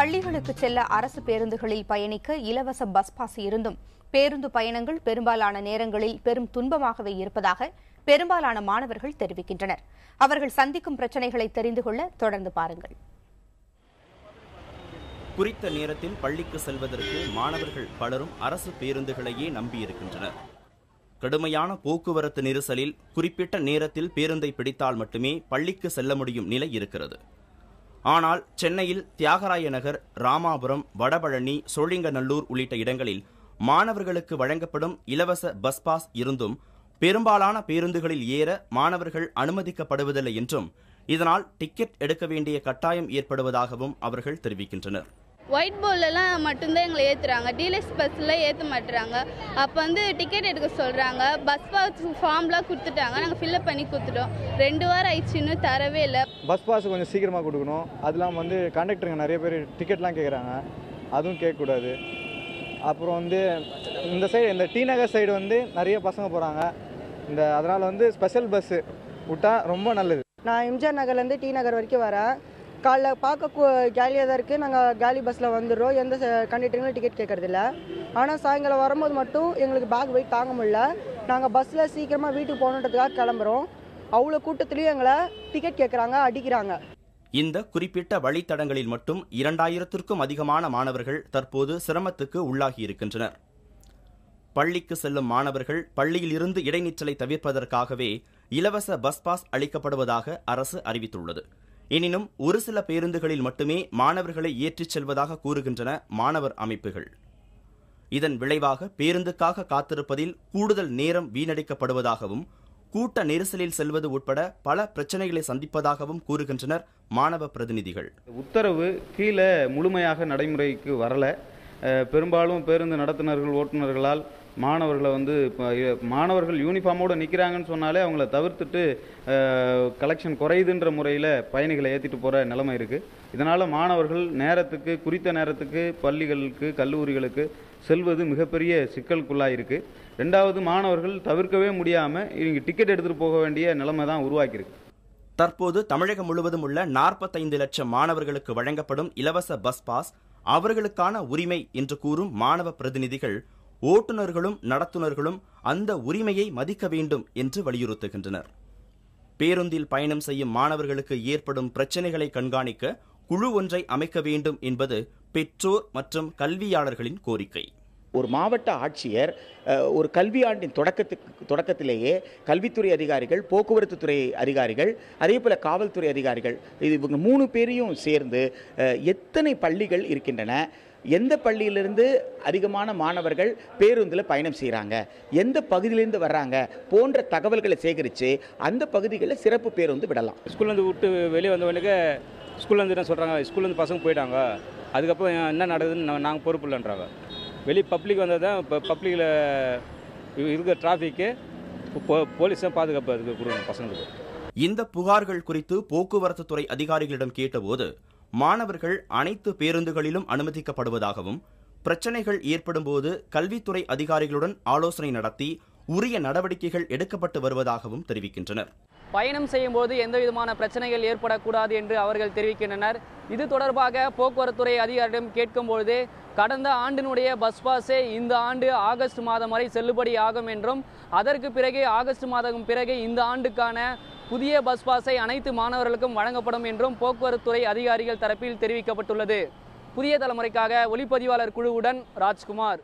பள்ளிகளுக்கு செல்ல அரசு பேருந்துகளில் பயணிக்க இலவச பஸ் பாஸ் இருந்தும் பேருந்து பயணங்கள் பெரும்பாலான நேரங்களில் பெரும் துன்பமாகவே இருப்பதாக பெரும்பாலான மாணவர்கள் தெரிவிக்கின்றனர். அவர்கள் சந்திக்கும் பிரச்சினைகளை தெரிந்து கொள்ள தொடர்ந்து பாருங்கள். குறித்த நேரத்தில் பள்ளிக்கு செல்வதற்கு மாணவர்கள் பலரும் அரசு பேருந்துகளையே நம்பியிருக்கின்றனர். கடுமையான போக்குவரத்து நெரிசலில் குறிப்பிட்ட நேரத்தில் பேருந்தை பிடித்தால் மட்டுமே பள்ளிக்கு செல்ல முடியும் நிலை இருக்கிறது. ஆனால் சென்னையில் தியாகராய நகர், ராமாபுரம், வடபழனி, சோழிங்கநல்லூர் உள்ளிட்ட இடங்களில் மாணவர்களுக்கு வழங்கப்படும் இலவச பஸ் பாஸ் இருந்தும் பெரும்பாலான பேருந்துகளில் ஏற மாணவர்கள் அனுமதிக்கப்படுவதில்லை என்றும் இதனால் டிக்கெட் எடுக்க வேண்டிய கட்டாயம் ஏற்படுவதாகவும் அவர்கள் தெரிவிக்கின்றனர். ஒயிட் போர்டிலலாம் மட்டும்தான் எங்களை ஏற்றுறாங்க, டீலக்ஸ் பஸ்ஸில் ஏற்ற மாட்டுறாங்க. அப்போ டிக்கெட் எடுக்க சொல்கிறாங்க. பஸ் பாஸ் ஃபார்ம்லாம் கொடுத்துட்டாங்க, நாங்கள் ஃபில்அப் பண்ணி கொடுத்துட்டோம். 2 வாரம் ஆயிடுச்சு, இன்னும் தரவே இல்லை. பஸ் பாஸ் கொஞ்சம் சீக்கிரமாக கொடுக்கணும். அதெல்லாம் கண்டக்டருங்க நிறைய பேர் டிக்கெட்லாம் கேட்குறாங்க, அதுவும் கேட்கக்கூடாது. அப்புறம் இந்த சைடு இந்த டி நகர் சைடு நிறைய பசங்க போகிறாங்க. அதனால் ஸ்பெஷல் பஸ்ஸு விட்டால் ரொம்ப நல்லது. நான் எம்ஜிஆர் நகர்லேருந்து டி நகர் வரைக்கும் வரேன். காலைல பார்க்க ஜாலியாக தான் இருக்குது. நாங்கள் காலி பஸ்ஸில் வந்துடுறோம், எந்த கண்டக்டருங்களும் டிக்கெட் கேட்கறதில்ல. ஆனால் சாயங்காலம் வரும்போது மட்டும் எங்களுக்கு பேக் வெயிட் தாங்க முடியல. நாங்கள் பஸ்ஸில் சீக்கிரமாக வீட்டுக்கு போகணுன்றதுக்காக கிளம்புறோம். அவ்வளோ கூட்டத்துலேயும் எங்களை டிக்கெட் கேட்குறாங்க, அடிக்கிறாங்க. இந்த குறிப்பிட்ட வழித்தடங்களில் மட்டும் 2000க்கும் அதிகமான மாணவர்கள் தற்போது சிரமத்துக்கு உள்ளாகி இருக்கின்றனர். பள்ளிக்கு செல்லும் மாணவர்கள் பள்ளியில் இருந்து இடைநிற்றலை தவிர்ப்பதற்காகவே இலவச பஸ் பாஸ் அளிக்கப்படுவதாக அரசு அறிவித்துள்ளது. எனினும் ஒரு சில பேருந்துகளில் மட்டுமே மாணவர்களை ஏற்றிச் செல்வதாக கூறுகின்றன மாணவர் அமைப்புகள். இதன் விளைவாக பேருந்துக்காக காத்திருப்பதில் கூடுதல் நேரம் வீணடிக்கப்படுவதாகவும் கூட்ட நெரிசலில் செல்வது உட்பட பல பிரச்சனைகளை சந்திப்பதாகவும் கூறுகின்றனர் மாணவ பிரதிநிதிகள். உத்தரவு கீழே முழுமையாக நடைமுறைக்கு வரல. பெரும்பாலும் பேருந்து நடத்துனர்கள், ஓட்டுநர்களால் மாணவர்கள் யூனிஃபார்மோடு நிற்கிறாங்கன்னு சொன்னாலே அவங்கள தவிர்த்துட்டு கலெக்ஷன் குறையுதுன்ற முறையில் பயணிகளை ஏற்றிட்டு போகிற நிலைமை இருக்குது. இதனால் மாணவர்கள் குறித்த நேரத்துக்கு பள்ளிகளுக்கு, கல்லூரிகளுக்கு செல்வது மிகப்பெரிய சிக்கலுக்குள்ளாக இருக்குது. 2வது, மாணவர்கள் தவிர்க்கவே முடியாமல் இவங்க டிக்கெட் எடுத்துகிட்டு போக வேண்டிய நிலைமை தான் உருவாக்கியிருக்கு. தற்போது தமிழகம் முழுவதும் உள்ள 45 லட்சம் மாணவர்களுக்கு வழங்கப்படும் இலவச பஸ் பாஸ் அவர்களுக்கான உரிமை என்று கூறும் மாணவ பிரதிநிதிகள் ஓட்டுநர்களும் நடத்துனர்களும் அந்த உரிமையை மதிக்க வேண்டும் என்று வலியுறுத்துகின்றனர். பேருந்தில் பயணம் செய்யும் மாணவர்களுக்கு ஏற்படும் பிரச்சினைகளை கண்காணிக்க குழு ஒன்றை அமைக்க வேண்டும் என்பது பெற்றோர் மற்றும் கல்வியாளர்களின் கோரிக்கை. ஒரு மாவட்ட ஆட்சியர் ஒரு கல்வியாண்டின் தொடக்கத்திலேயே கல்வித்துறை அதிகாரிகள், போக்குவரத்து துறை அதிகாரிகள், அதே போல காவல்துறை அதிகாரிகள், இவங்க 3 பேரையும் சேர்ந்து எத்தனை பள்ளிகள் இருக்கின்றன, எந்த பள்ளியிலிருந்து அதிகமான மாணவர்கள் பேருந்தில் பயணம் செய்கிறாங்க, எந்த பகுதியிலிருந்து வர்றாங்க போன்ற தகவல்களை சேகரித்து அந்த பகுதிகளில் சிறப்பு பேருந்து விடலாம். ஸ்கூல்லேருந்து விட்டு வெளியே வந்தவனுக்கு ஸ்கூல்லேருந்து என்ன சொல்கிறாங்க, ஸ்கூல்லேருந்து பசங்க போயிட்டாங்க, அதுக்கப்புறம் என்ன நடக்குதுன்னு நாங்கள் பொறுப்பு இல்லைன்றாங்க. வெளியே பப்ளிக் வந்தால் தான் இப்போ பப்ளிக்கில் இருக்கிற டிராஃபிக்கு போலீஸ் தான் பாதுகாப்பு அதுக்கு கொடுக்கணும் பசங்களுக்கு. இந்த புகார்கள் குறித்து போக்குவரத்து துறை அதிகாரிகளிடம் கேட்டபோது மாணவர்கள் அனைத்து பேருந்துகளிலும் அனுமதிக்கப்படுவதாகவும் பிரச்சனைகள் ஏற்படும் போது கல்வித்துறை அதிகாரிகளுடன் ஆலோசனை நடத்தி உரிய நடவடிக்கைகள் எடுக்கப்பட்டு வருவதாகவும் தெரிவிக்கின்றனர். பயணம் செய்யும் போது எந்த விதமான பிரச்சனைகள் ஏற்படக்கூடாது என்று அவர்கள் தெரிவிக்கின்றனர். இது தொடர்பாக போக்குவரத்துறை அதிகாரியிடம் கேட்கும்பொழுது கடந்த ஆண்டினுடைய பஸ் பாஸே இந்த ஆண்டு ஆகஸ்ட் மாதம் வரை செல்லுபடி ஆகும் என்றும் அதற்கு பிறகு ஆகஸ்ட் மாதம் பிறகு இந்த ஆண்டுக்கான புதிய பஸ் பாஸை அனைத்து மாணவர்களுக்கும் வழங்கப்படும் என்றும் போக்குவரத்துறை அதிகாரிகள் தரப்பில் தெரிவிக்கப்பட்டுள்ளது. புதிய தலைமுறைக்காக ஒளிப்பதிவாளர் குழுவுடன் ராஜ்குமார்.